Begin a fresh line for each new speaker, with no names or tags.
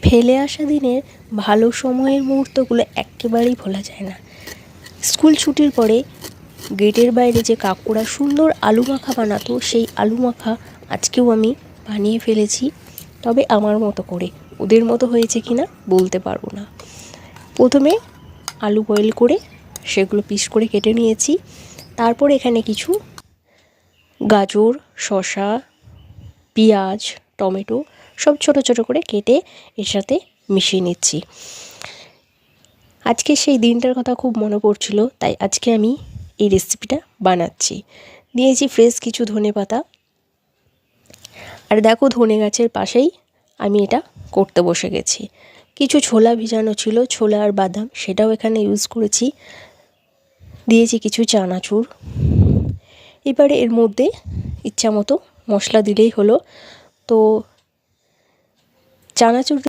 ফেলে আসা দিনের ভালো সময়ের মুহূর্তগুলো একেবারেই ভোলা যায় না। স্কুল ছুটির পরে গেটের বাইরে যে কাকুরা সুন্দর আলু মাখা বানাতো, সেই আলু মাখা আজকেও আমি বানিয়ে ফেলেছি, তবে আমার মতো করে। ওদের মতো হয়েছে কি না বলতে পারবো না। প্রথমে আলু বয়েল করে সেগুলো পিস করে কেটে নিয়েছি। তারপর এখানে কিছু গাজর, শসা, পেঁয়াজ, টমেটো সব ছোট ছোট করে কেটে এর সাথে মিশিয়ে নিচ্ছি। আজকে সেই দিনটার কথা খুব মনে পড়ছিল, তাই আজকে আমি এই রেসিপিটা বানাচ্ছি। দিয়েছি ফ্রেশ কিছু ধনেপাতা। আর দেখো, ধনে গাছের পাশেই আমি এটা করতে বসে গেছি। কিছু ছোলা ভিজানো ছিল, ছোলা আর বাদাম, সেটাও এখানে ইউজ করেছি। দিয়েছি কিছু চানাচুর। এবারে এর মধ্যে ইচ্ছা মতো মশলা দিলেই হলো। তো চানাচুর